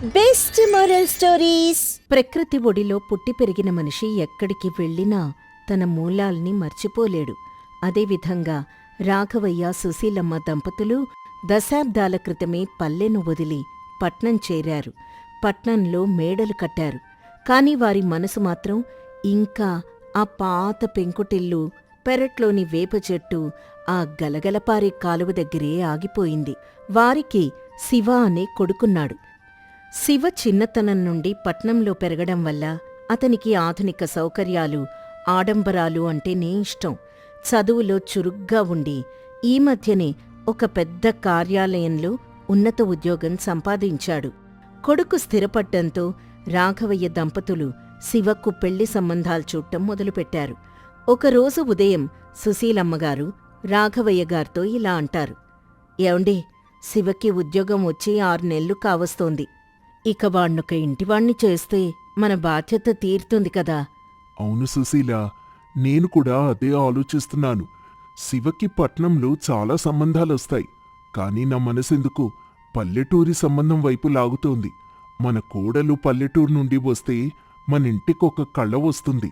Best moral stories. ప్రకృతి ఒడిలో పుట్టి పెరిగిన మనిషి ఎక్కడికి వెళ్ళినా తన మూలాల్ని మర్చిపోలేడు. అదేవిధంగా రాఘవయ్య, సుశీలమ్మ దంపతులు దశాబ్దాల క్రితమే పల్లెను వదిలి పట్నం చేరారు. పట్నంలో మేడలు కట్టారు. కాని వారి మనసు మాత్రం ఇంకా ఆ పాత పెంకుటిల్లు, పెరట్లోని వేప చెట్టు, ఆ గలగలపారే కాలువ దగ్గరే ఆగిపోయింది. వారికి శివ అనే కొడుకున్నాడు. శివ చిన్నతనం నుండి పట్నంలో పెరగడం వల్ల అతనికి ఆధునిక సౌకర్యాలు, ఆడంబరాలు అంటేనే ఇష్టం. చదువులో చురుగ్గా ఉండి ఈ మధ్యనే ఒక పెద్ద కార్యాలయంలో ఉన్నత ఉద్యోగం సంపాదించాడు. కొడుకు స్థిరపడ్డంతో రాఘవయ్య దంపతులు శివకు పెళ్లి సంబంధాలు చూడటం మొదలుపెట్టారు. ఒకరోజు ఉదయం సుశీలమ్మగారు రాఘవయ్య గారితో ఇలా అంటారు. ఏవండి, శివకి ఉద్యోగం వచ్చి 6 నెలలు కావస్తోంది. ఇక వాణ్ణొక ఇంటివాణ్ణి చేస్తే మన బాధ్యత తీరుతుంది కదా. అవును సుశీల, నేను కూడా అదే ఆలోచిస్తున్నాను. శివకి పట్నంలో చాలా సంబంధాలొస్తాయి. కాని నా మనసెందుకు పల్లెటూరి సంబంధం వైపు లాగుతోంది. మన కోడలు పల్లెటూరు నుండి వస్తే మనింటికొక కళ్ళ వస్తుంది.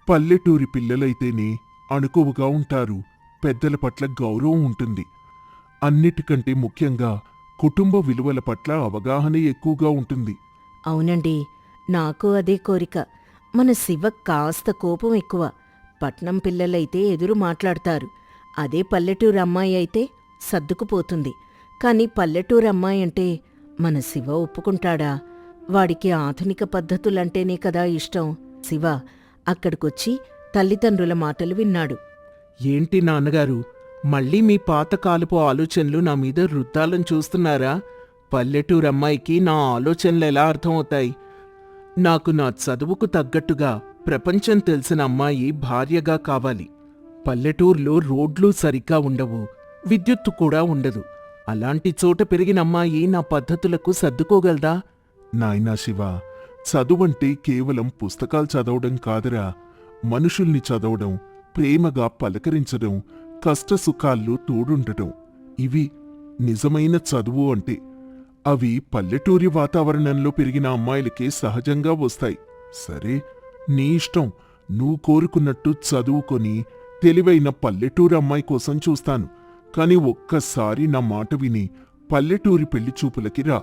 పల్లెటూరి పిల్లలైతేనే అణుకువగా ఉంటారు. పెద్దల పట్ల గౌరవం ఉంటుంది. అన్నిటికంటే ముఖ్యంగా కుటుంబ విలువల పట్ల అవగాహన ఎక్కువగా ఉంటుంది. అవునండి, నాకు అదే కోరిక. మన శివ కాస్త కోపం ఎక్కువ. పట్నం పిల్లలైతే ఎదురు మాట్లాడతారు. అదే పల్లెటూరు అమ్మాయి అయితే సర్దుకుపోతుంది. కాని పల్లెటూరు అమ్మాయి అంటే మన శివ ఒప్పుకుంటాడా? వాడికి ఆధునిక పద్ధతులంటేనే కదా ఇష్టం. శివ అక్కడికొచ్చి తల్లిదండ్రుల మాటలు విన్నాడు. ఏంటి నాన్నగారు, మళ్ళీ మీ పాతకాలపు ఆలోచనలు నా మీద రుద్దాలని చూస్తున్నారా? పల్లెటూరమ్మాయికి నా ఆలోచనలెలా అర్థమవుతాయి? నాకు నా చదువుకు తగ్గట్టుగా ప్రపంచం తెలిసిన అమ్మాయి భార్యగా కావాలి. పల్లెటూర్లో రోడ్లు సరిగ్గా ఉండవు, విద్యుత్తు కూడా ఉండదు. అలాంటి చోట పెరిగిన అమ్మాయి నా పద్ధతులకు సర్దుకోగలదా? నాయనా శివ, చదువంటే కేవలం పుస్తకాలు చదవడం కాదురా. మనుషుల్ని చదవడం, ప్రేమగా పలకరించడం, కష్టసుఖాల్లో తోడుండటం, ఇవి నిజమైన చదువు అంటే. అవి పల్లెటూరి వాతావరణంలో పెరిగిన అమ్మాయిలకే సహజంగా వస్తాయి. సరే, నీ ఇష్టం. నువ్వు కోరుకున్నట్టు చదువుకొని తెలివైన పల్లెటూరి అమ్మాయి కోసం చూస్తాను. కాని ఒక్కసారి నా మాట విని పల్లెటూరి పెళ్లి చూపులకి రా.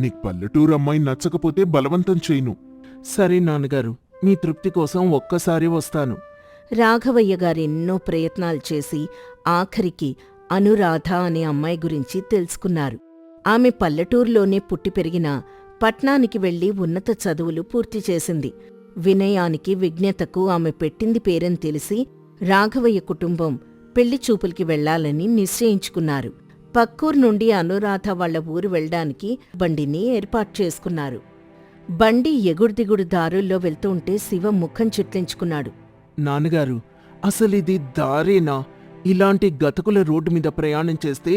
నీకు పల్లెటూరు అమ్మాయి నచ్చకపోతే బలవంతం చేయను. సరే నాన్నగారు, మీ తృప్తి కోసం ఒక్కసారి వస్తాను. రాఘవయ్య గారెన్నో ప్రయత్నాలు చేసి ఆఖరికి అనురాధ అనే అమ్మాయి గురించి తెలుసుకున్నారు. ఆమె పల్లెటూరులోనే పుట్టి పెరిగిన పట్నానికి వెళ్లి ఉన్నత చదువులు పూర్తి చేసింది. వినయానికి, విజ్ఞతకు ఆమె పెట్టింది పేరని తెలిసి రాఘవయ్య కుటుంబం పెళ్లి చూపులకి వెళ్లాలని నిశ్చయించుకున్నారు. పక్కూరు నుండి అనురాధ వాళ్ల ఊరు వెళ్లడానికి బండిని ఏర్పాటు చేసుకున్నారు. బండి ఎగుడుదిగుడు దారుల్లో వెళ్తుంటే శివ ముఖం చిట్లించుకున్నాడు. నాన్నగారు, అసలిది దారేనా? ఇలాంటి గతకుల రోడ్డు మీద ప్రయాణం చేస్తే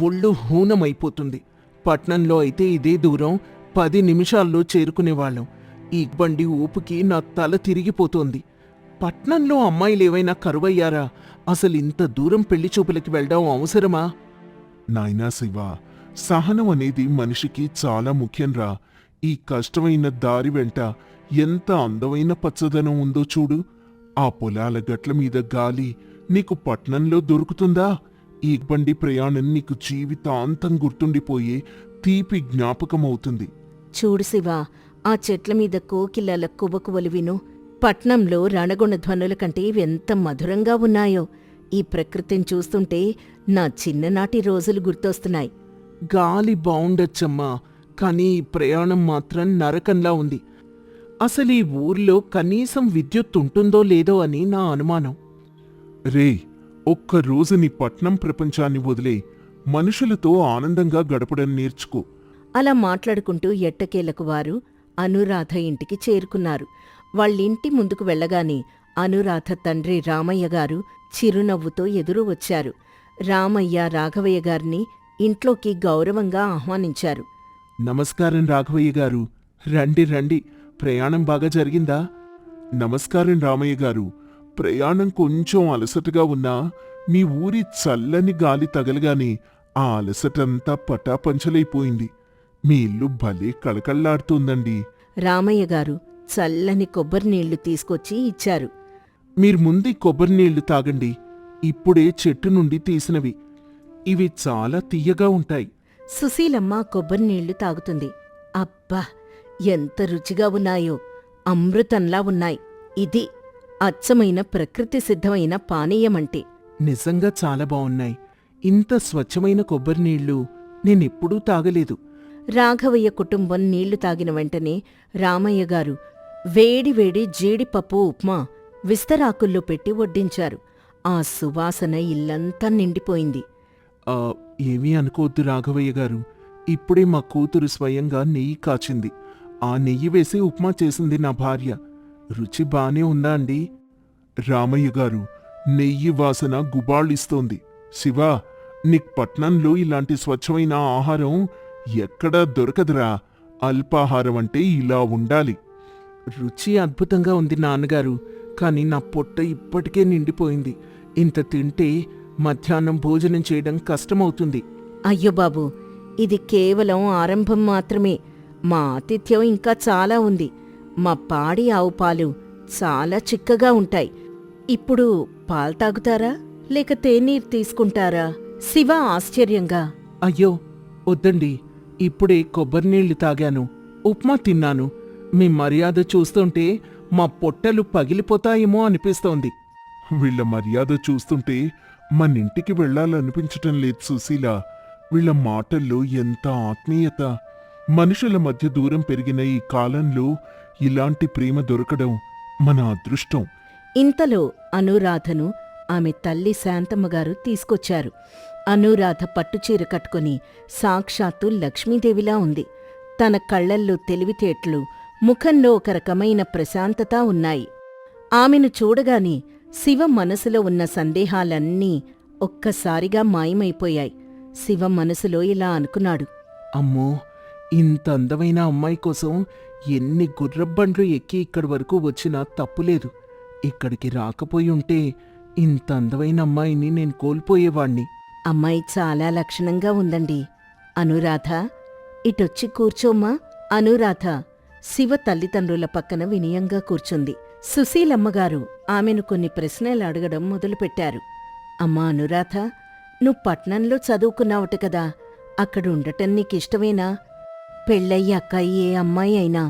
ఒళ్ళు హూనమైపోతుంది. పట్నంలో అయితే ఇదే దూరం 10 నిమిషాల్లో చేరుకునేవాళ్ళం. ఈ బండి ఊపుకి నా తల తిరిగిపోతోంది. పట్నంలో అమ్మాయిలేవైనా కరువయ్యారా? అసలింత దూరం పెళ్లి చూపులకి వెళ్దాం అవసరమా? నాయనా శివ, సహనం అనేది మనిషికి చాలా ముఖ్యంరా. ఈ కష్టమైన దారి వెంట ఎంత అందమైన పచ్చదనం ఉందో చూడు. ఆ పొలాల గట్ల మీద గాలి నీకు పట్నంలో దొరుకుతుందా? ఈ బండి ప్రయాణం నీకు జీవితాంతం గుర్తుండిపోయే తీపి జ్ఞాపకమవుతుంది. చూడు శివ, ఆ చెట్ల మీద కోకిలల కువకువలు విను. పట్నంలో రణగుణ ధ్వనుల కంటే ఎంత మధురంగా ఉన్నాయో. ఈ ప్రకృతిని చూస్తుంటే నా చిన్ననాటి రోజులు గుర్తొస్తున్నాయి. గాలి బావుండొచ్చమ్మా, కానీ ఈ ప్రయాణం మాత్రం నరకంలా ఉంది. అసలు ఈ ఊర్లో కనీసం విద్యుత్ ఉంటుందో లేదో అని నా అనుమానం. రే, ఒక్కరోజు నీ పట్నం ప్రపంచాన్ని వదిలే మనుషులతో ఆనందంగా గడపడం నేర్చుకో. అలా మాట్లాడుకుంటూ ఎట్టకేలకు వారు అనురాధ ఇంటికి చేరుకున్నారు. వాళ్ళింటి ముందుకు వెళ్లగానే అనురాధ తండ్రి రామయ్య గారు చిరునవ్వుతో ఎదురు వచ్చారు. రామయ్య రాఘవయ్య గారిని ఇంట్లోకి గౌరవంగా ఆహ్వానించారు. నమస్కారం రాఘవయ్య గారు, రండి రండి. ప్రయాణం బాగా జరిగిందా? నమస్కారం రామయ్య గారు. ప్రయాణం కొంచెం అలసటగా ఉన్నా మీ ఊరి చల్లని గాలి తగలగానే ఆ అలసటంతా పటాపంచలైపోయింది. మీ ఇల్లు భలే కళకళ్లాడుతోందండి. రామయ్య గారు చల్లని కొబ్బరి నీళ్లు తీసుకొచ్చి ఇచ్చారు. మీరు ముందు ఈ కొబ్బరి నీళ్లు తాగండి. ఇప్పుడే చెట్టు నుండి తీసినవి. ఇవి చాలా తియ్యగా ఉంటాయి. సుశీలమ్మ కొబ్బరి నీళ్లు తాగుతుంది. అబ్బా, ఎంత రుచిగా ఉన్నాయో! అమృతంలా ఉన్నాయి. ఇది అచ్చమైన ప్రకృతి సిద్ధమైన పానీయమంటే. నిజంగా చాలా బావున్నాయి. ఇంత స్వచ్ఛమైన కొబ్బరి నీళ్లు నేనెప్పుడూ తాగలేదు. రాఘవయ్య కుటుంబం నీళ్లు తాగిన వెంటనే రామయ్య గారు వేడివేడి జీడిపప్పు ఉప్మా విస్తరాకుల్లో పెట్టి వడ్డించారు. ఆ సువాసన ఇల్లంతా నిండిపోయింది. ఆ, ఏమీ అనుకోవద్దు రాఘవయ్య గారు. ఇప్పుడే మా కూతురు స్వయంగా నెయ్యి కాచింది. ఆ నెయ్యి వేసి ఉప్మా చేసింది నా భార్య. రుచి బానే ఉందా అండి? రామయ్య గారు, నెయ్యి వాసన గుబాళిస్తోంది. శివా, నీకు పట్నంలో ఇలాంటి స్వచ్ఛమైన ఆహారం ఎక్కడా దొరకదురా. అల్పాహారం అంటే ఇలా ఉండాలి. రుచి అద్భుతంగా ఉంది నాన్నగారు. కాని నా పొట్ట ఇప్పటికే నిండిపోయింది. ఇంత తింటే మధ్యాహ్నం భోజనం చేయడం కష్టమవుతుంది. అయ్యో బాబూ, ఇది కేవలం ఆరంభం మాత్రమే. మా ఆతిథ్యం ఇంకా చాలా ఉంది. మా పాడి ఆవు పాలు చాలా చిక్కగా ఉంటాయి. ఇప్పుడు పాలు తాగుతారా లేక తేనీరు తీసుకుంటారా? శివ ఆశ్చర్యంగా. అయ్యో వద్దండి, ఇప్పుడే కొబ్బరి నీళ్లు తాగాను, ఉప్మా తిన్నాను. మీ మర్యాద చూస్తుంటే మా పొట్టలు పగిలిపోతాయేమో అనిపిస్తోంది. వీళ్ళ మర్యాద చూస్తుంటే మనింటికి వెళ్ళాలనిపించటం లేదు సుశీల. వీళ్ళ మాటల్లో ఎంత ఆత్మీయత! మనుషుల మధ్య దూరం పెరిగిన ఈ కాలంలో ఇలాంటి ప్రేమ దొరకడం మన అదృష్టం. ఇంతలో అనూరాధను ఆమె తల్లి శాంతమ్మగారు తీసుకొచ్చారు. అనూరాధ పట్టుచీర కట్టుకుని సాక్షాత్తు లక్ష్మీదేవిలా ఉంది. తన కళ్లల్లో తెలివితేటలు, ముఖంలో ఒక రకమైన ప్రశాంతత ఉన్నాయి. ఆమెను చూడగానే శివ మనసులో ఉన్న సందేహాలన్నీ ఒక్కసారిగా మాయమైపోయాయి. శివ మనసులో ఇలా అనుకున్నాడు. అమ్మో, ఇంత అందమైన అమ్మాయి కోసం ఎన్ని గుర్రబండ్లు ఎక్కి ఇక్కడి వరకు వచ్చినా తప్పులేదు. ఇక్కడికి రాకపోయి ఉంటే ఇంత అందమైన అమ్మాయిని నేను కోల్పోయేవాణ్ణి. అమ్మాయి చాలా లక్షణంగా ఉందండి. అనూరాధ, ఇటొచ్చి కూర్చోమ్మా. అనూరాధ శివ తల్లిదండ్రుల పక్కన వినయంగా కూర్చుంది. సుశీలమ్మగారు ఆమెను కొన్ని ప్రశ్నలు అడగడం మొదలుపెట్టారు. అమ్మా అనురాధ, నువ్వు పట్నంలో చదువుకున్నావట కదా, అక్కడుండటం నీకిష్టమేనా? పెళ్ళయ్యాక ఏ అమ్మాయి అయినా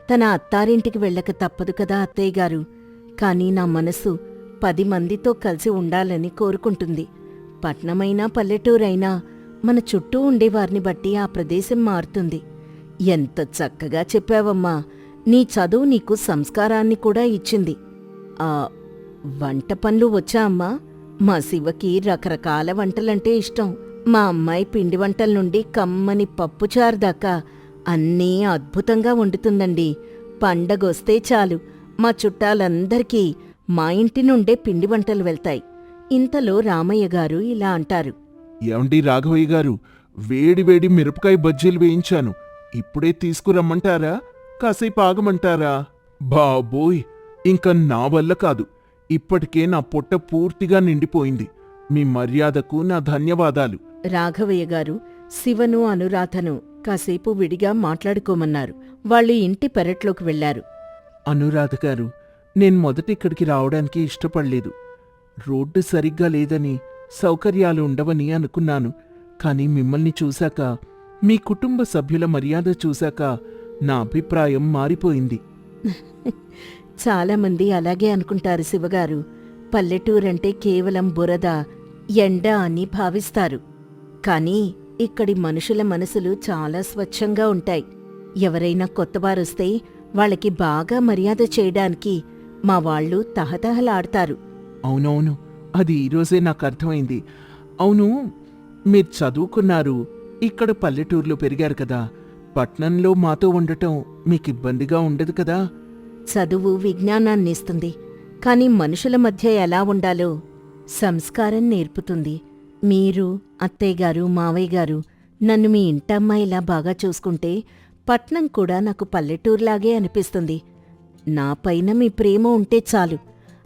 తన అత్తారింటికి వెళ్ళక తప్పదు కదా అత్తయ్యగారు. కాని నా మనసు 10 మందితో కలిసి ఉండాలని కోరుకుంటుంది. పట్నమైనా పల్లెటూరైనా మన చుట్టూ ఉండేవారిని బట్టి ఆ ప్రదేశం మారుతుంది. ఎంత చక్కగా చెప్పావమ్మా. నీ చదువు నీకు సంస్కారాన్ని కూడా ఇచ్చింది. ఆ వంట పనులు వచ్చా అమ్మా? మా శివకి రకరకాల వంటలంటే ఇష్టం. మా అమ్మాయి పిండి వంటల నుండి కమ్మని పప్పుచారు దాకా అన్నీ అద్భుతంగా వండుతుందండి. పండగొస్తే చాలు మా చుట్టాలందరికీ మా ఇంటి నుండే పిండి వంటలు వెళ్తాయి. ఇంతలో రామయ్య గారు ఇలా అంటారు. ఏమండి రాఘవయ్య గారు, వేడివేడి మిరపకాయ బజ్జీలు వేయించాను. ఇప్పుడే తీసుకురమ్మంటారా? కాసేపు ఆగమంటారా? బాబోయ్, ఇంక నా వల్ల కాదు. ఇప్పటికే నా పొట్ట పూర్తిగా నిండిపోయింది. మీ మర్యాదకు నా ధన్యవాదాలు. రాఘవయ్య గారు శివను అనురాధను కాసేపు విడిగా మాట్లాడుకోమన్నారు. వాళ్ళు ఇంటి పెరట్లోకి వెళ్లారు. అనురాధ గారు, నేను మొదట ఇక్కడికి రావడానికి ఇష్టపడలేదు. రోడ్డు సరిగ్గా లేదని, సౌకర్యాలు ఉండవని అనుకున్నాను. కాని మిమ్మల్ని చూశాక, మీ కుటుంబ సభ్యుల మర్యాద చూశాక నా అభిప్రాయం మారిపోయింది. చాలామంది అలాగే అనుకుంటారు శివగారు. పల్లెటూరంటే కేవలం బురద, ఎండ అని భావిస్తారు. కాని ఇక్కడి మనుషుల మనసులు చాలా స్వచ్ఛంగా ఉంటాయి. ఎవరైనా కొత్తవారొస్తే వాళ్ళకి బాగా మర్యాద చేయడానికి మా వాళ్ళు తహతహలాడతారు. అవునవును, అది ఈరోజే నాకు అర్థమైంది. అవును, మీరు చదువుకున్నారు, ఇక్కడ పల్లెటూరులో పెరిగారు కదా. పట్నంలో మాతో ఉండటం మీకిబ్బందిగా ఉండదు కదా? చదువు విజ్ఞానాన్నిస్తుంది. కాని మనుషుల మధ్య ఎలా ఉండాలో సంస్కారం నేర్పుతుంది. మీరు, అత్తయ్యగారు, మావయ్యగారు నన్ను మీ ఇంటమ్మాయిలా బాగా చూసుకుంటే పట్నం కూడా నాకు పల్లెటూరులాగే అనిపిస్తుంది. నాపైన మీ ప్రేమ ఉంటే చాలు.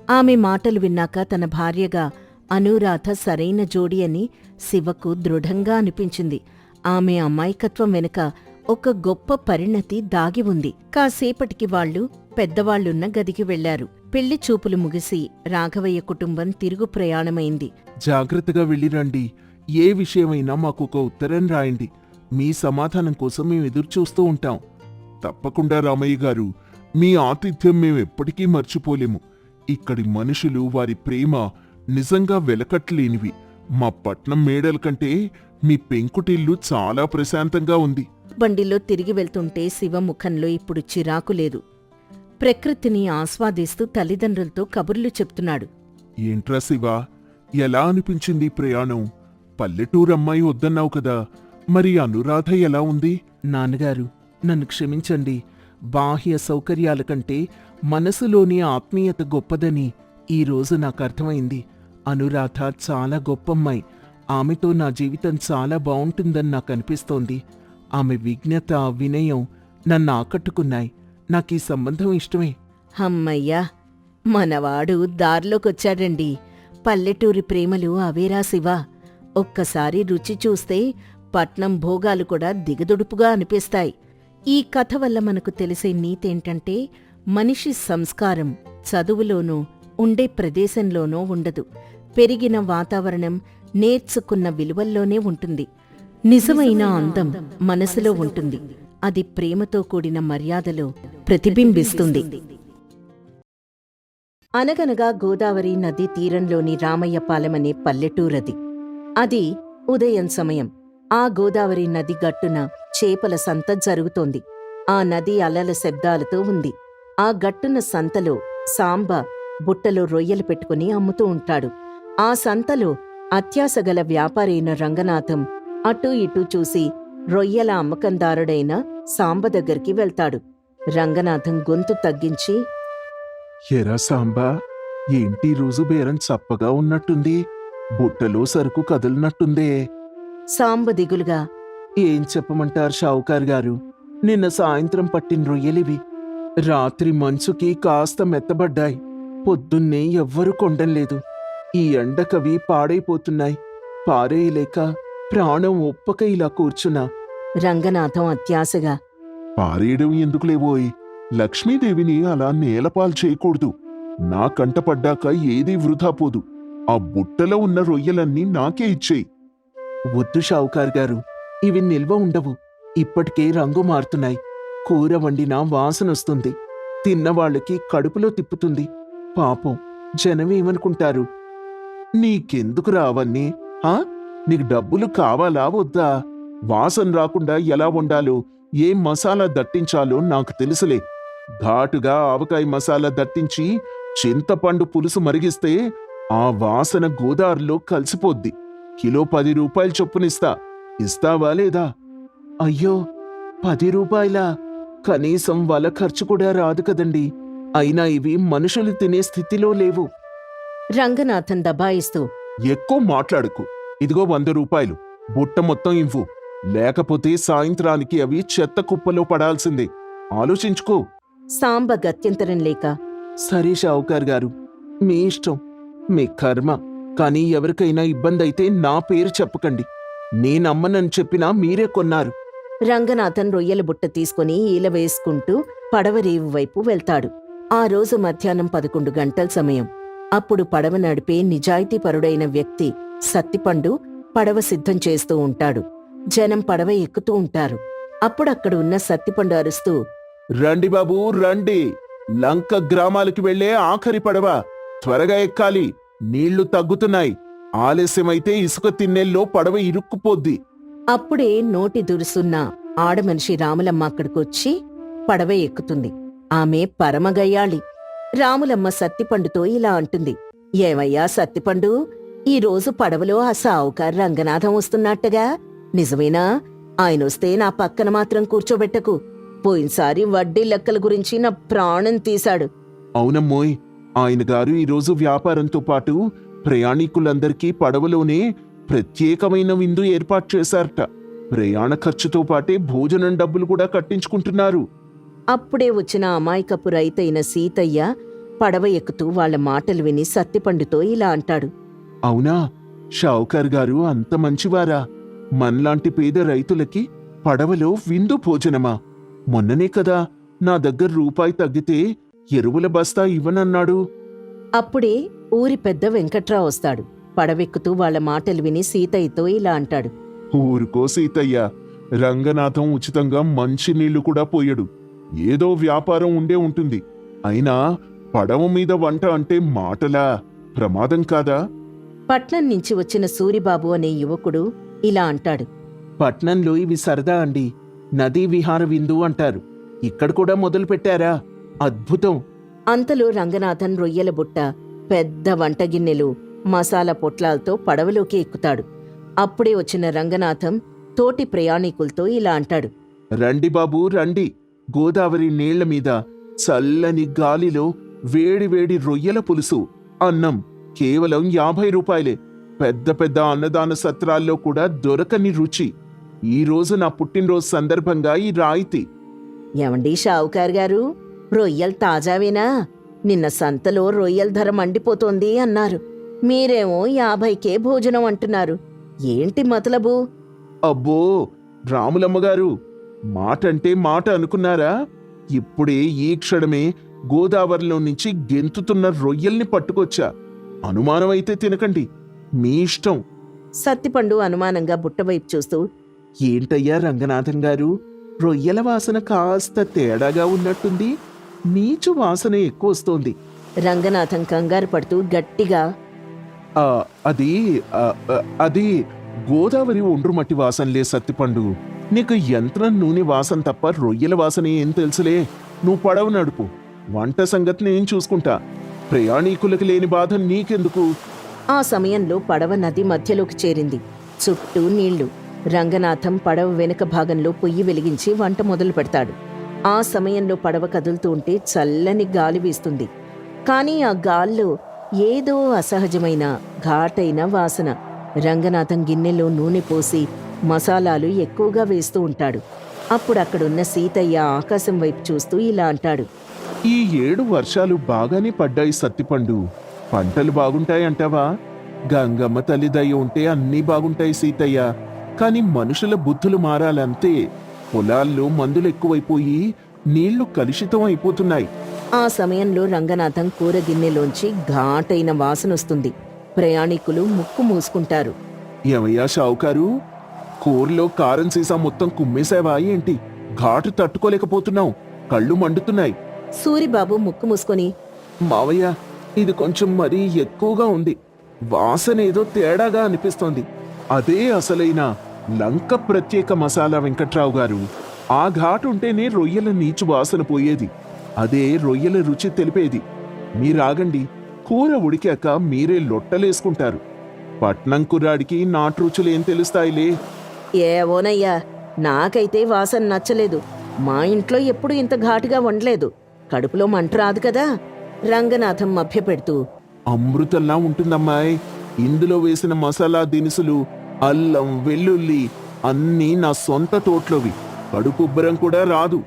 ఆమె మాటలు విన్నాక తన భార్యగా అనూరాధ సరైన జోడి అని శివకు దృఢంగా అనిపించింది. ఆమె అమాయకత్వం వెనుక ఒక గొప్ప పరిణతి దాగి ఉంది. కాసేపటికి వాళ్ళు పెద్దవాళ్లున్న గదికి వెళ్లారు. పెళ్లి చూపులు ముగిసి రాఘవయ్య కుటుంబం తిరుగు ప్రయాణమైంది. జాగ్రత్తగా వెళ్ళిరండి. ఏ విషయమైనా మాకు ఒక ఉత్తరం రాయండి. మీ సమాధానం కోసం మేము ఎదురుచూస్తూ ఉంటాం. తప్పకుండా రామయ్య గారు, మీ ఆతిథ్యం మేమెప్పటికీ మర్చిపోలేము. ఇక్కడి మనుషులు, వారి ప్రేమ నిజంగా వెలకట్లేనివి. మా పట్నం మేడల కంటే మీ పెంకుటిల్లు చాలా ప్రశాంతంగా ఉంది. బండిలో తిరిగి వెళ్తుంటే శివ ముఖంలో ఇప్పుడు చిరాకు లేదు. ప్రకృతిని ఆస్వాదిస్తూ తల్లిదండ్రులతో కబుర్లు చెప్తున్నాడు. ఏంట్రా శివ, ఎలా అనిపించింది ఈ ప్రయాణం? పల్లెటూరమ్మాయి వద్దన్నావు కదా, మరి అనురాధ ఎలా ఉంది? నాన్నగారు, నన్ను క్షమించండి. బాహ్య సౌకర్యాల కంటే మనసులోని ఆత్మీయత గొప్పదని ఈరోజు నాకు అర్థమైంది. అనురాధ చాలా గొప్పమ్మాయి. ఆమెతో నా జీవితం చాలా బావుంటుందని నాకు అనిపిస్తోంది. ఆమె విజ్ఞత, వినయం నన్ను ఆకట్టుకున్నాయి. నాకీ సంబంధం ఇష్టమే. హమ్మయ్యా, మనవాడు దారిలోకొచ్చాడండి. పల్లెటూరి ప్రేమలు అవేరా శివా. ఒక్కసారి రుచి చూస్తే పట్నం భోగాలు కూడా దిగదుడుపుగా అనిపిస్తాయి. ఈ కథ వల్ల మనకు తెలిసే నీతేంటంటే, మనిషి సంస్కారం చదువులోనూ ఉండే ప్రదేశంలోనూ ఉండదు. పెరిగిన వాతావరణం, నేర్చుకున్న విలువల్లోనే ఉంటుంది. నిజమైన అందం మనసులో ఉంటుంది. అది ప్రేమతో కూడిన మర్యాదలో ప్రతిబింబిస్తుంది. అనగనగా గోదావరి నది తీరంలోని రామయ్యపాలెమనే పల్లెటూరది. అది ఉదయం సమయం. ఆ గోదావరి నది గట్టున చేపల సంత జరుగుతోంది. ఆ నది అలల శబ్దాలతో ఉంది. ఆ గట్టున సంతలో సాంబ బుట్టలో రొయ్యలు పెట్టుకుని అమ్ముతూ ఉంటాడు. ఆ సంతలో అత్యాసగల వ్యాపారి అయిన రంగనాథం అటూ ఇటూ చూసి రొయ్యల అమ్మకందారుడైన సాంబ దగ్గరికి వెళ్తాడు. రంగనాథం గొంతు తగ్గించి, ఎరా సాంబా, ఏంటి రోజు బేరం చప్పగా ఉన్నట్టుంది? బుట్టలో సరుకు కదిలినట్టుందే. సాంబ దిగులుగా, ఏం చెప్పమంటారు షావుకారు గారు, నిన్న సాయంత్రం పట్టిన రొయ్యలివి. రాత్రి మంచుకి కాస్త మెత్తబడ్డాయి. పొద్దున్నే ఎవ్వరూ కొండంలేదు. ఈ ఎండకవి పాడైపోతున్నాయి. పారేయలేక ప్రాణం ఒప్పక ఇలా కూర్చున్నా. రంగనాథం అత్యాశగా, పారేయడం ఎందుకు లేవోయ్? లక్ష్మీదేవిని అలా నేలపాలు చేయకూడదు. నా కంట పడ్డాక ఏదీ వృధా పోదు. ఆ బుట్టలో ఉన్న రొయ్యలన్నీ నాకే ఇచ్చేయి. వద్దు షావుకారు గారు, ఇవి నిల్వ ఉండవు. ఇప్పటికే రంగు మారుతున్నాయి. కూర వండినా వాసనొస్తుంది. తిన్నవాళ్ళకి కడుపులో తిప్పుతుంది. పాపం, జనమేమనుకుంటారు? నీకెందుకు రావన్నీ? నీకు డబ్బులు కావాలా వద్దా? వాసన రాకుండా ఎలా వండాలో, ఏం మసాలా దట్టించాలో నాకు తెలుసులే. ఘాటుగా ఆవకాయ మసాలా దట్టించి చింతపండు పులుసు మరిగిస్తే ఆ వాసన గోదావరిలో కలిసిపోద్ది. కిలో 10 రూపాయలు చొప్పునిస్తా. ఇస్తావా లేదా? అయ్యో, 10 రూపాయలా? కనీసం వల ఖర్చు కూడా రాదు కదండి. అయినా ఇవి మనుషులు తినే స్థితిలో లేవు. రంగనాథం దబాయిస్తూ, ఎక్కువ మాట్లాడుకు. ఇదిగో 100 రూపాయలు. బుట్ట మొత్తం ఇవ్వు. లేకపోతే సాయంత్రానికి అవి చెత్త కుప్పలో పడాల్సిందే. ఆలోచించుకో. సాంబ గత్యంతరం లేక, సరే షావుకారు గారు, మీ ఇష్టం, మీ కర్మ. కానీ ఎవరికైనా ఇబ్బంది అయితే నా పేరు చెప్పకండి. నేనమ్మనని చెప్పినా మీరే కొన్నారు. రంగనాథన్ రొయ్యల బుట్ట తీసుకుని ఈల వేసుకుంటూ పడవరేవు వైపు వెళ్తాడు. ఆ రోజు మధ్యాహ్నం 11 గంటల సమయం. అప్పుడు పడవ నడిపే నిజాయితీపరుడైన వ్యక్తి సత్తిపండు పడవ సిద్ధం చేస్తూ ఉంటాడు. జనం పడవ ఎక్కుతూ ఉంటారు. అప్పుడక్కడ ఉన్న సత్తిపండు అరుస్తూ, రండి బాబూ, రండి. లంక గ్రామాలకి వెళ్లే ఆఖరి పడవ. త్వరగా ఎక్కాలి. నీళ్లు తగ్గుతున్నాయి. ఆలస్యమైతే ఇసుక తిన్నెల్లో పడవ ఇరుక్కుపోద్ది. అప్పుడే నోటి దురుసున్న ఆడమనిషి రాములమ్మ అక్కడికొచ్చి పడవ ఎక్కుతుంది. ఆమె పరమగయ్యాళి. రాములమ్మ సత్తిపండుతో ఇలా అంటుంది, ఏమయ్యా సత్తిపండు, ఈరోజు పడవలో ఆ సావుకారు రంగనాథం వస్తున్నట్టుగా? నిజమేనా? ఆయనొస్తే నా పక్కన మాత్రం కూర్చోబెట్టకు. పోయినసారి వడ్డీ లెక్కల గురించి నా ప్రాణం తీశాడు. అవునమ్మోయ్, ఆయన గారు ఈరోజు వ్యాపారంతో పాటు ప్రయాణికులందరికీ పడవలోనే ప్రత్యేకమైన విందు ఏర్పాటు చేశారట. ప్రయాణ ఖర్చుతో పాటే భోజనం డబ్బులు కూడా కట్టించుకుంటున్నారు. అప్పుడే వచ్చిన అమాయకపు రైతైన సీతయ్య పడవ ఎక్కుతూ వాళ్ల మాటలు విని సత్తిపండుతో ఇలా అంటాడు, అవునా? షావుకార్ గారు అంత మంచివారా? మనలాంటి పేద రైతులకి పడవలో విందు భోజనమా? మొన్ననే కదా నా దగ్గర రూపాయి తగ్గితే ఎరువుల బస్తా ఇవ్వనన్నాడు. అప్పుడే ఊరి పెద్ద వెంకట్రావు వస్తాడు. పడవెక్కుతూ వాళ్ళ మాటలు విని సీతయ్యతో ఇలా అంటాడు. ఊరుకో సీతయ్య, రంగనాథం ఉచితంగా మంచినీళ్లు కూడా పోయడు. ఏదో వ్యాపారం ఉండే ఉంటుంది. అయినా పడవ మీద వంట అంటే మాటలా? ప్రమాదం కాదా? పట్నం నుంచి వచ్చిన సూరిబాబు అనే యువకుడు ఇలా అంటాడు. పట్నంలో ఇవి సరదా అండి. నదీ విహార విందు అంటారు. ఇక్కడ కూడా మొదలు పెట్టారా? అద్భుతం. అంతలో రంగనాథన్ రొయ్యల బుట్ట, పెద్ద వంటగిన్నెలు, మసాలా పొట్లాలతో పడవలోకి ఎక్కుతాడు. అప్పుడే వచ్చిన రంగనాథం తోటి ప్రయాణికులతో ఇలా అంటాడు. రండి బాబూ రండి. గోదావరి నీళ్ల మీద చల్లని గాలిలో వేడివేడి రొయ్యల పులుసు, అన్నం కేవలం 50 రూపాయలే. పెద్ద పెద్ద అన్నదాన సత్రాల్లో కూడా దొరకని రుచి. ఈ రోజు నా పుట్టినరోజు సందర్భంగా ఈ రాయితీ. ఏమండి షావుకారు గారు, రొయ్యలు తాజావేనా? నిన్న సంతలో రొయ్యల ధర మండిపోతోంది అన్నారు. మీరేమో 50కే భోజనం అంటున్నారు. ఏంటి మతలబు? అబ్బో రాములమ్మగారు, మాటంటే మాట అనుకున్నారా? ఇప్పుడే ఈ క్షణమే గోదావరిలో నుంచి గెంతుతున్న రొయ్యల్ని పట్టుకొచ్చా. అనుమానమైతే తినకండి, మీ ఇష్టం. సత్తిపండు అనుమానంగా బుట్టవైపు చూస్తూ, ఏంటయ్యా రంగనాథన్ గారు, రొయ్యల వాసన కాస్త తేడాగా ఉన్నట్టుంది. నీచు వాసన ఎక్కువ వస్తోంది. రంగనాథం కంగారు పడుతూ గట్టిగా, ఆ, అది ఆ, ఆ, అది గోదావరి ఒండ్రుమట్టి వాసనలే సత్తిపండు. నీకు యంత్రం నూనె వాసన తప్ప రొయ్యల వాసన ఏం తెలుసులే. నువ్వు పడవ నడుపు, వంట సంగతి నేను చూసుకుంటా. ప్రయాణికులకు లేని బాధ నీకెందుకు? ఆ సమయంలో పడవ నది మధ్యలోకి చేరింది. చుట్టూ నీళ్లు. రంగనాథం పడవ వెనుక భాగంలో పొయ్యి వెలిగించి వంట మొదలు పెడతాడు. ఆ సమయంలో పడవ కదులుతూ ఉంటే చల్లని గాలి వీస్తుంది. కానీ ఆ గాల్లో ఏదో అసహజమైన ఘాటైన వాసన. రంగనాథం గిన్నెలో నూనె పోసి మసాలాలు ఎక్కువగా వేస్తూ ఉంటాడు. అప్పుడు అక్కడున్న సీతయ్య ఆకాశం వైపు చూస్తూ ఇలా అంటాడు. ఈ 7 వర్షాలు బాగానే పడ్డాయి సత్తిపండు. పంటలు బాగుంటాయంటావా? గంగమ్మ తల్లి దయ ఉంటే అన్నీ బాగుంటాయి సీతయ్య. కాని మనుషుల బుద్ధులు మారాలంతే. పొలాల్లో మందులు ఎక్కువైపోయి నీళ్లు కలుషితం అయిపోతున్నాయి. ఆ సమయంలో రంగనాథం కూర గిన్నెలోంచి ఘాటైన వాసనొస్తుంది. ప్రయాణికులు ముక్కు మూసుకుంటారు. ఏమయ్యా షావుకారు, కూరలో కారం సీసా మొత్తం కుమ్మేశావా ఏంటి? ఘాటు తట్టుకోలేకపోతున్నావు, కళ్ళు మండుతున్నాయి. సూరిబాబు ముక్కు మూసుకొని, మావయ్య, ఇది కొంచెం మరీ ఎక్కువగా ఉంది. వాసన ఏదో తేడాగా అనిపిస్తోంది. అదే అసలైన లంక ప్రత్యేక మసాలా వెంకట్రావు గారు. ఆ ఘాటు ఉంటేనే రొయ్యల నీచు వాసన పోయేది. అదే రొయ్యల రుచి తెలిపేది. మీరాగండి, కూర ఉడికాక మీరే లొట్టలేసుకుంటారు. పట్నం కుర్రాడికి నాటు రుచులేం తెలుస్తాయిలే. ఏవోనయ్యా, నాకైతే వాసన నచ్చలేదు. మా ఇంట్లో ఎప్పుడు ఇంత ఘాటుగా వండలేదు. కడుపులో మంట రాదు కదా. రంగనాథం మభ్యపెడుతూ, అమృతంలా ఉంటుందమ్మాయ్. ఇందులో వేసిన మసాలా దినుసులు, అల్లం, వెల్లుల్లి అన్నీ నా సొంత తోటలోవి. కడుపుబ్బరం కూడా రాదు.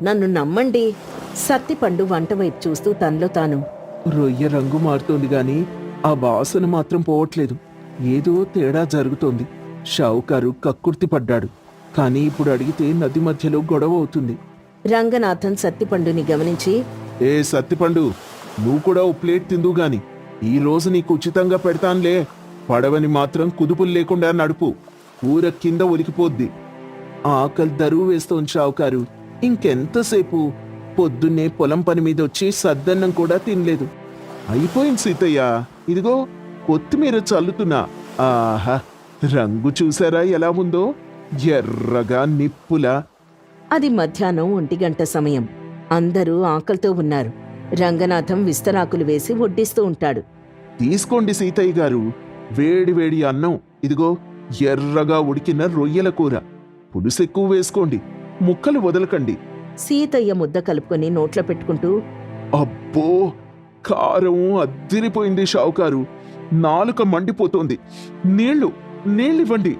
నన్ను నమ్మండి. సత్తిపండు వంట వైపు చూస్తూ తనలో తాను, రొయ్య రంగు మారుతోంది గాని ఆ వాసన మాత్రం పోవట్లేదు. ఏదో తేడా జరుగుతోంది. షావుకారు కక్కుర్తి పడ్డాడు. కానీ ఇప్పుడు అడిగితే నది మధ్యలో గొడవ అవుతుంది. రంగనాథం సత్తిపండుని గమనించి, ఏ సత్తిపండు, నువ్వు కూడా ఓ ప్లేట్ తిందు గాని. ఈ రోజు నీకు ఉచితంగా పెడతాన్లే. పడవని మాత్రం కుదుపులు లేకుండా నడుపు. ఊర కింద ఒలికిపోద్ది. ఆకలి దరువు వేస్తోంది షావుకారు. ఇంకెంతసేపు? పొద్దున్నే పొలం పని మీద వచ్చి సద్దన్నం కూడా తినలేదు. అయిపోయింది సీతయ్య. ఇదిగో కొత్తిమీర చల్లుతున్నా. ఆహా, రంగు చూసారా ఎలా ఉందో? ఎర్రగా నిప్పులా. అది మధ్యాహ్నం 1 గంట సమయం. అందరూ ఆకలితో ఉన్నారు. రంగనాథం విస్తరాకులు వేసి వడ్డిస్తూ ఉంటాడు. తీసుకోండి సీతయ్య గారు, వేడి వేడి అన్నం. ఇదిగో ఎర్రగా ఉడికిన రొయ్యల కూర. పులుసెక్కువ వేసుకోండి, ముక్కలు వదలకండి. సీతయ్య ముద్ద కలుపుకొని నోట్లో పెట్టుకుంటూ, అబ్బో, కారం అద్దిరిపోయింది షావుకారు. నాలుక మండిపోతోంది. నీళ్ళివ్వండి.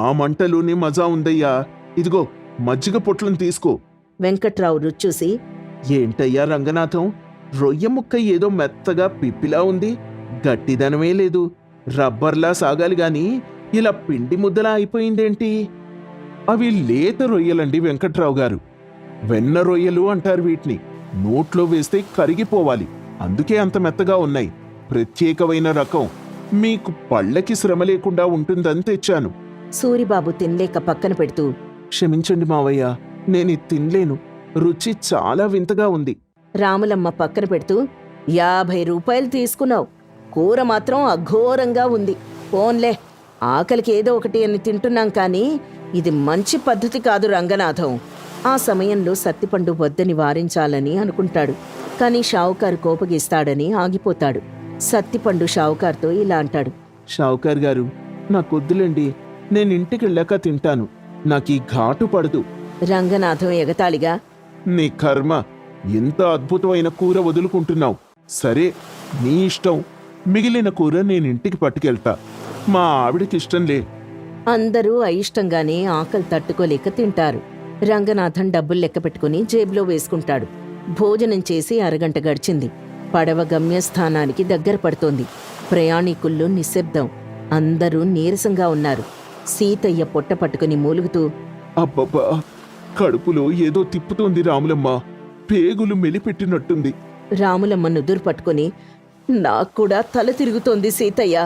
ఆ మంటలోనే మజా ఉందయ్యా. ఇదిగో మజ్జిగ పొట్లను తీసుకో. వెంకట్రావు రుచూసి, ఏంటయ్యా రంగనాథం, రొయ్య ముక్క ఏదో మెత్తగా పిప్పిలా ఉంది. గట్టిదనమే లేదు. రబ్బర్లా సాగాలి గాని ఇలా పిండి ముద్దలా అయిపోయిందేంటి? అవి లేత రొయ్యలండి వెంకట్రావు గారు. వెన్న రొయ్యలు అంటారు వీటిని. నోట్లో వేస్తే కరిగిపోవాలి, అందుకే అంత మెత్తగా ఉన్నాయి. ప్రత్యేకమైన రకం, మీకు పళ్ళకి శ్రమ లేకుండా ఉంటుందని తెచ్చాను. సూరిబాబు తినలేక పక్కన పెడుతూ, క్షమించండి మావయ్య, నేను తినలేను. రుచి చాలా వింతగా ఉంది. రాములమ్మ పక్కన పెడుతూ, 50 రూపాయలు తీసుకున్నావు, కూర మాత్రం అఘోరంగా ఉంది. పోన్లే, ఆకలికి ఏదో ఒకటి అని తింటున్నాం కానీ ఇది మంచి పద్ధతి కాదు రంగనాథం. ఆ సమయంలో సత్తిపండు వద్దని వారించాలని అనుకుంటాడు, కానీ షావుకారు కోపగిస్తాడని ఆగిపోతాడు. సత్తిపండు షావుకారుతో ఇలా అంటాడు, షావుకార్ గారు, నాకొద్దులేండి, నేను ఇంటికి వెళ్ళాక తింటాను. నాకీ ఘాటు పడదు. రంగనాథం ఎగతాళిగా, నీ కర్మ, ఇంత అద్భుతమైన కూర వదులుకుంటున్నావు. సరే, నీ ఇష్టం. మిగిలిన కూర నేను ఇంటికి పట్టుకెళ్తా. మా ఆవిడకిష్టంలే. అందరూ అయిష్టంగానే ఆకలి తట్టుకోలేక తింటారు. రంగనాథం డబ్బులు లెక్క పెట్టుకుని జేబులో వేసుకుంటాడు. భోజనం చేసి అరగంట గడిచింది. పడవ గమ్యస్థానానికి దగ్గర పడుతోంది. ప్రయాణికుల్లో నిశ్శబ్దం. అందరూ నీరసంగా ఉన్నారు. సీతయ్య పొట్ట పట్టుకుని మూలుగుతూ, అబ్బబ్బా, కడుపులో ఏదో తిప్పుతోంది రాములమ్మ. పేగులు మెలిపెట్టినట్టుంది. రాములమ్మ నుదురు పట్టుకుని, నాక్కూడా తల తిరుగుతోంది సీతయ్య,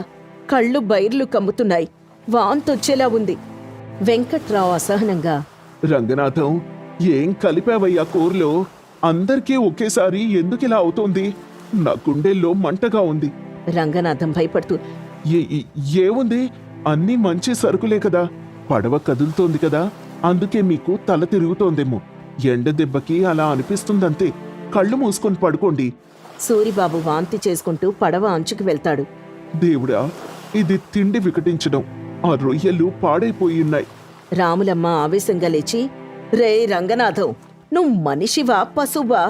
కళ్ళు బైర్లు కమ్ముతున్నాయి, వాంతొచ్చేలా ఉంది. వెంకట్రావు అసహనంగా, రంగనాథం, ఏం కలిపావయ్యా కూరలో? అందరికీ ఒకేసారి ఎందుకిలా అవుతోంది? నా గుండెల్లో మంటగా ఉంది. రంగనాథం భయపడుతూ, ఏముంది, అన్నీ మంచి సరుకులే కదా. పడవ కదులుతోంది కదా, అందుకే మీకు తల తిరుగుతోందేమో. ఎండ దెబ్బకి అలా అనిపిస్తుందంతే. కళ్ళు మూసుకొని పడుకోండి. సూరిబాబు వాంతి చేసుకుంటూ పడవ అంచుకు వెళ్తాడు. దేవుడా, ఇది తిండి వికటించడం. ఆ రొయ్యలు పాడైపోయి ఉన్నాయి. రాములమ్మ ఆవేశంగా లేచి, రే రంగనాథం, నువ్వు మనిషివా పశువా?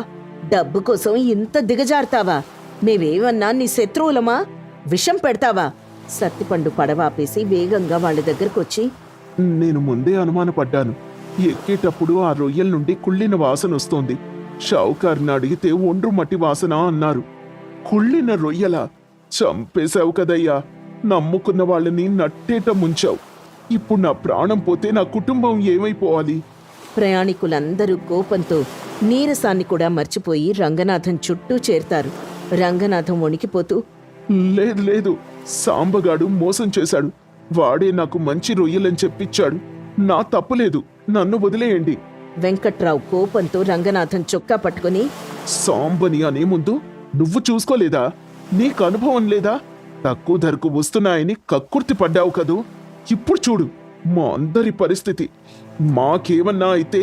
డబ్బు కోసం ఇంత దిగజారుతావా? మేవేమన్నా నీ శత్రువులమా? విషం పెడతావా? సత్తిపండు పడవ ఆపేసి వేగంగా వాళ్ళ దగ్గరకొచ్చి, నేను ముందే అనుమానపడ్డాను. ఎక్కేటప్పుడు ఆ రొయ్యల నుండి కుళ్ళిన వాసన వస్తోంది. షావుకారిని అడిగితే ఒండ్రు మట్టి వాసన అన్నారు. కుళ్ళిన రొయ్యలా? చంపేశావు కదయ్యా. నమ్ముకున్న వాళ్ళని నట్టేట ముంచావు. ఇప్పుడు నా ప్రాణం పోతే నా కుటుంబం ఏమైపోవాలి? ప్రయాణికులందరూ కోపంతో నీరసాన్ని కూడా మర్చిపోయి రంగనాథం చుట్టూ చేరతారు. రంగనాథం వణికిపోతూ, లేదు లేదు, సాంబగాడు మోసం చేశాడు. వాడే నాకు మంచి రొయ్యలని చెప్పిచ్చాడు. నా తప్పులేదు, నన్ను వదిలేయండి. వెంకట్రావు కోపంతో రంగనాథం చొక్కా పట్టుకుని, సాంబని అనే ముందు నువ్వు చూసుకోలేదా? నీకు అనుభవం లేదా? తక్కువ ధరకు వస్తున్నాయని కక్కుర్తి పడ్డావు కదూ. ఇప్పుడు చూడు మా అందరి పరిస్థితి. మాకేమన్నా అయితే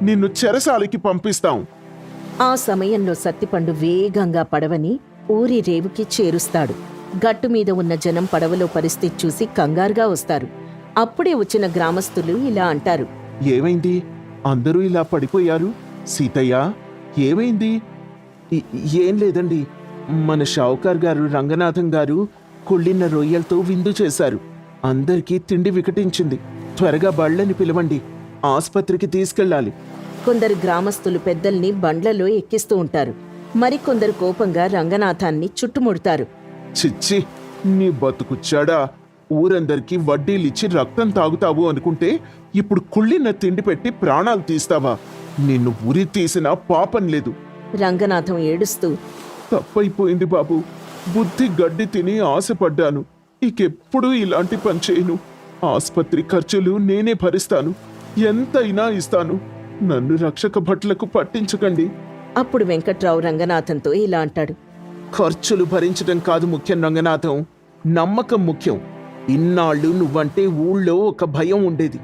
నిన్ను చెరసాలకి పంపిస్తాం. ఆ సమయంలో సత్తిపండు వేగంగా పడవని ఊరి రేవుకి చేరుస్తాడు. గట్టుమీద ఉన్న జనం పడవలో పరిస్థితి చూసి కంగారుగా వస్తారు. అప్పుడే వచ్చిన గ్రామస్తులు ఇలా అంటారు, ఏమైంది? అందరూ ఇలా పడిపోయారు. సీతయ్య, ఏమైంది? ఏం లేదండి, మన షావుకార్ గారు రంగనాథం గారు కుళ్ళిన రొయ్యలతో విందు చేశారు. అందరికీ తిండి వికటించింది. త్వరగా బళ్ళని పిలవండి, ఆస్పత్రికి తీసుకెళ్ళాలి. కొందరు గ్రామస్తులు పెద్దల్ని బండ్లలో ఎక్కిస్తూ ఉంటారు. మరికొందరు కోపంగా రంగనాథాన్ని చుట్టుముడతారు. చిచ్చి, నీ బతుకుచ్చాడా? ఊరందరికీ వడ్డీలిచ్చి రక్తం తాగుతావు అనుకుంటే ఇప్పుడు కుళ్ళిన తిండి పెట్టి ప్రాణాలు తీస్తావా? నిన్ను ఉరి తీసినా పాపం లేదు. రంగనాథం ఏడుస్తూ, తప్పైపోయింది బాబు. బుద్ధి గడ్డి తిని ఆశపడ్డాను. ఇకెప్పుడు ఇలాంటి పని చేయను. ఆస్పత్రి ఖర్చులు నేనే భరిస్తాను. ఎంతైనా ఇస్తాను. నన్ను రక్షక భట్లకు పట్టించకండి. అప్పుడు వెంకట్రావు రంగనాథంతో ఇలా అంటాడు, ఖర్చులు భరించడం కాదు ముఖ్యం రంగనాథం, నమ్మకం ముఖ్యం. ఇన్నాళ్ళు నువ్వంటే ఊళ్ళో ఒక భయం ఉండేది.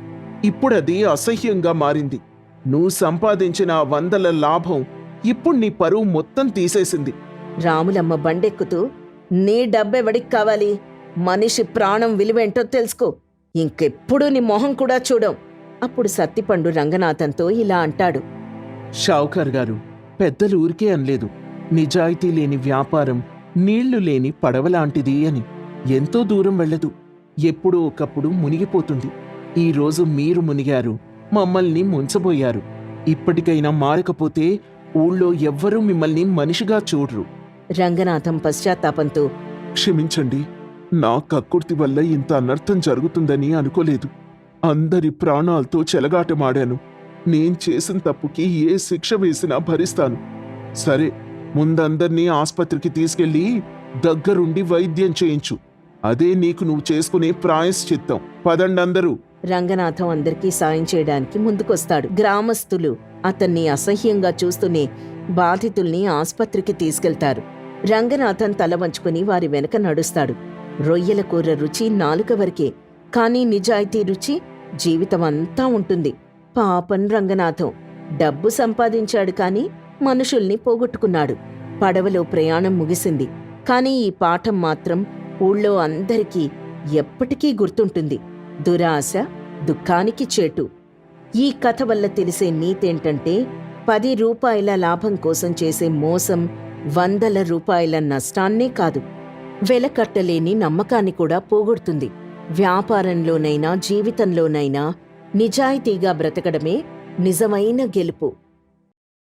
ఇప్పుడది అసహ్యంగా మారింది. నువ్వు సంపాదించిన 100 లాభం ఇప్పుడు నీ పరువు మొత్తం తీసేసింది. రాములమ్మ బండెక్కుతూ, నీ డబ్బెవడికి కావాలి? మనిషి ప్రాణం విలువేంటో తెలుసుకో. ఇంకెప్పుడు నీ మొహం కూడా చూడం. అప్పుడు సత్తిపండు రంగనాథంతో ఇలా అంటాడు, షావుకార్ గారు, పెద్దలు ఊరికే అనలేదు. నిజాయితీ లేని వ్యాపారం నీళ్లు లేని పడవలాంటిది అని. ఎంతో దూరం వెళ్ళదు, ఎప్పుడో ఒకప్పుడు మునిగిపోతుంది. ఈరోజు మీరు మునిగారు, మమ్మల్ని ముంచబోయారు. ఇప్పటికైనా మారకపోతే ఊళ్ళో ఎవ్వరూ మిమ్మల్ని మనిషిగా చూడరు. రంగనాథం పశ్చాత్తాపంతో, క్షమించండి, నా కక్కుర్తి వల్ల ఇంత అనర్థం జరుగుతుందని అనుకోలేదు. అందరి ప్రాణాలతో చెలగాటమాడాను. నేను చేసిన తప్పుకి ఏ శిక్ష వేసినా భరిస్తాను. సరే, ముందందర్నీ ఆస్పత్రికి తీసుకెళ్ళి దగ్గరుండి వైద్యం చేయించు. అదే నీకు నువ్వు చేసుకునే ప్రాయశ్చిత్తం. పదండి అందరూ. రంగనాథం అందరికీ సాయం చేయడానికి ముందుకొస్తాడు. గ్రామస్తులు అతన్ని అసహ్యంగా చూస్తూనే బాధితుల్ని ఆస్పత్రికి తీసుకెళ్తారు. రంగనాథం తల వంచుకుని వారి వెనక నడుస్తాడు. రొయ్యల కూర రుచి నాలుక వరకే, కానీ నిజాయితీ రుచి జీవితమంతా ఉంటుంది. పాపం రంగనాథం డబ్బు సంపాదించాడు, కాని మనుషుల్ని పోగొట్టుకున్నాడు. పడవలో ప్రయాణం ముగిసింది, కాని ఈ పాఠం మాత్రం ఊళ్ళో అందరికీ ఎప్పటికీ గుర్తుంటుంది. దురాశ దుఃఖానికి చేటు. ఈ కథ వల్ల తెలిసే నీతేంటంటే 10 రూపాయల లాభం కోసం చేసే మోసం 100 రూపాయల నష్టాన్నే కాదు, వెలకట్టలేని నమ్మకాన్ని కూడా పోగొడుతుంది. వ్యాపారంలోనైనా జీవితంలోనైనా నిజాయితీగా బ్రతకడమే నిజమైన గెలుపు.